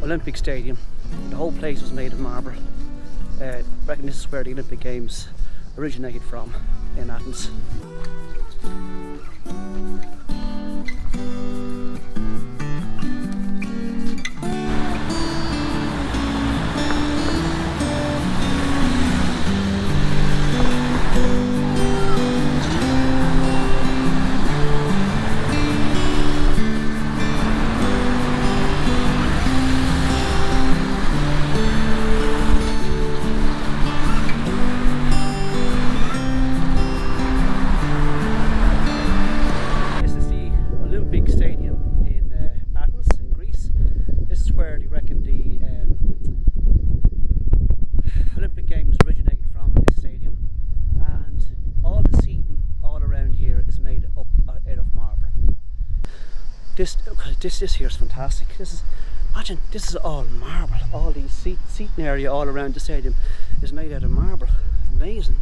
Olympic Stadium. The whole place was made of marble. I reckon this is where the Olympic Games originated from, in Athens. This here is fantastic. Imagine, this is all marble. All these seating area all around the stadium is made out of marble. Amazing.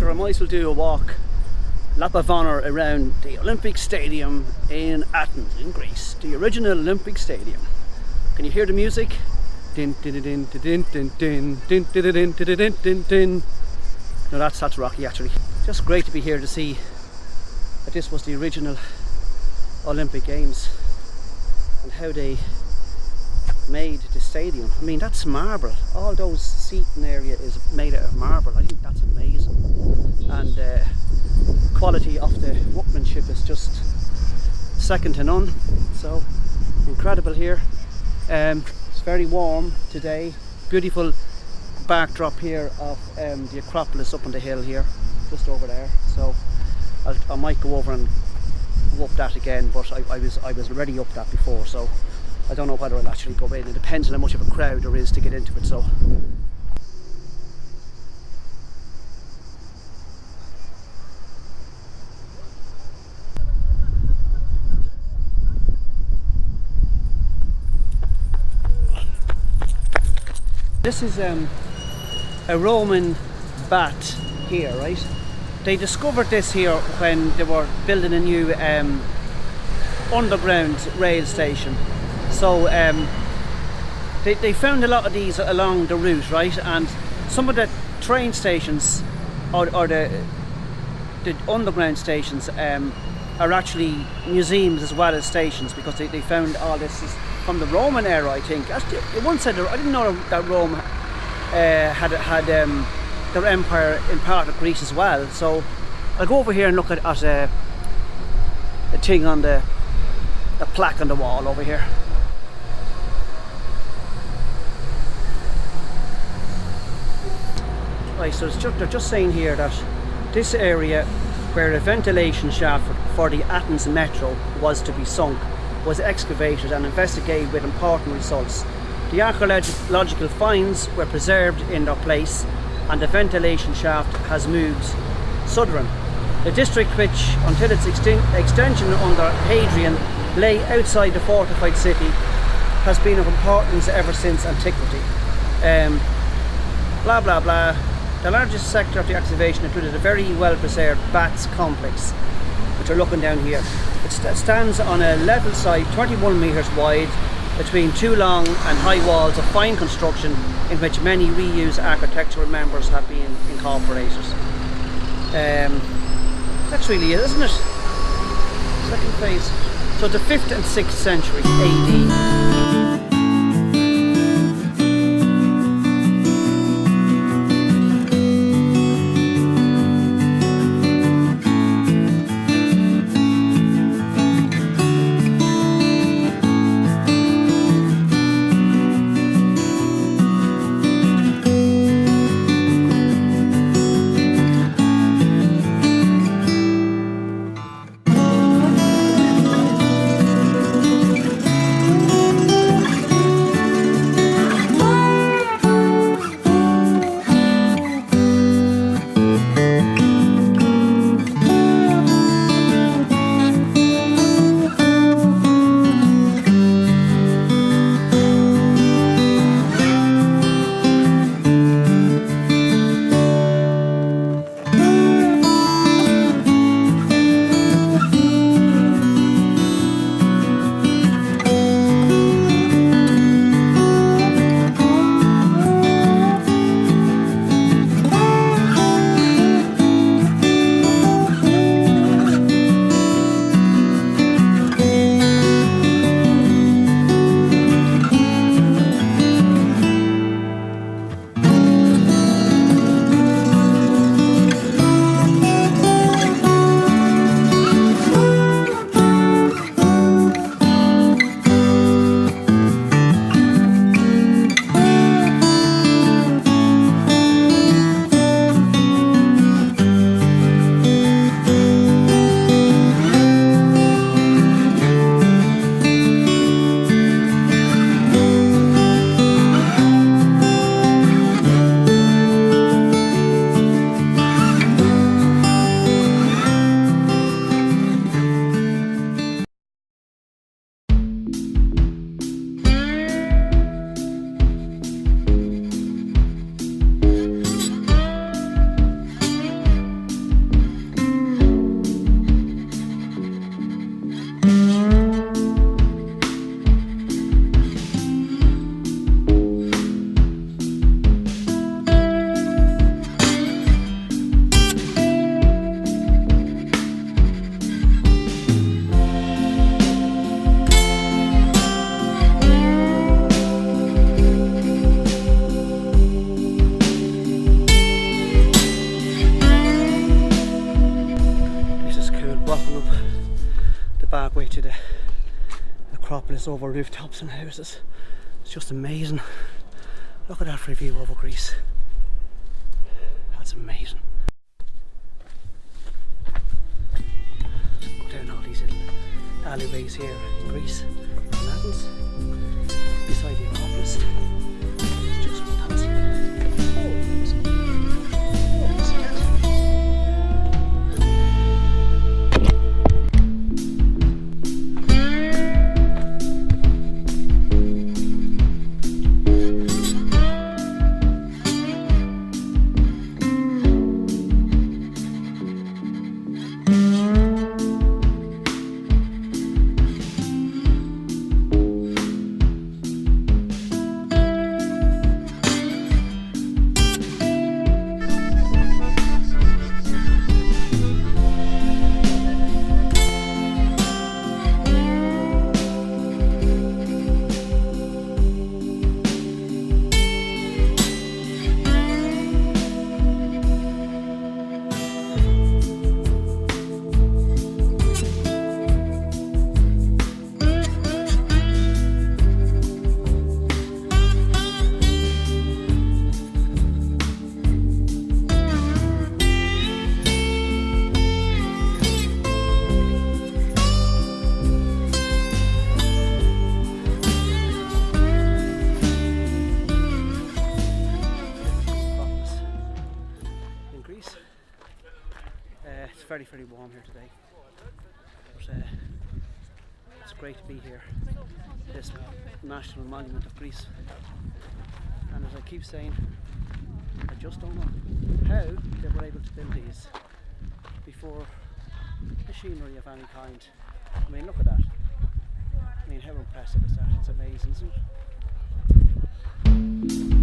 I might as well do a lap of honour around the Olympic Stadium in Athens, in Greece, the original Olympic Stadium. Can you hear the music? Din din din din din din din din din din din. No, that's Rocky actually. Just great to be here to see that this was the original Olympic Games and how they made the stadium. I mean, that's marble. All those seating area is made out of marble. I think that's amazing. And quality of the workmanship is just second to none. So incredible here. It's very warm today. Beautiful backdrop here of the Acropolis up on the hill here, just over there. So I might go over and go up that again, but I was already up that before, so I don't know whether I'll actually go in. It depends on how much of a crowd there is to get into it. So this is a Roman bat here, right? They discovered this here when they were building a new underground rail station. So they found a lot of these along the route, right? And some of the train stations or the underground stations are actually museums as well as stations, because they found all this is from the Roman era, I think. One said, I didn't know that Rome had their empire in part of Greece as well. So I'll go over here and look at a thing on a plaque on the wall over here. Right, so they're just saying here that this area where a ventilation shaft for the Athens metro was to be sunk was excavated and investigated with important results. The archaeological finds were preserved in their place and the ventilation shaft has moved southern. The district, which until its extension under Hadrian lay outside the fortified city, has been of importance ever since antiquity. Blah blah blah. The largest sector of the excavation included a very well preserved bats complex, which are looking down here. It stands on a level side 21 metres wide between two long and high walls of fine construction in which many reused architectural members have been incorporated. That's really it, isn't it? Second phase. So the 5th and 6th century AD. just over rooftops and houses. It's just amazing. Look at that for a view over Greece. That's amazing. Go down all these little alleyways here in Greece, in Athens, beside the Acropolis. It's just fantastic. It's very, very warm here today, but it's great to be here, this national monument of Greece. And as I keep saying, I just don't know how they were able to build these before machinery of any kind. I mean, look at that. I mean, how impressive is that? It's amazing, isn't it?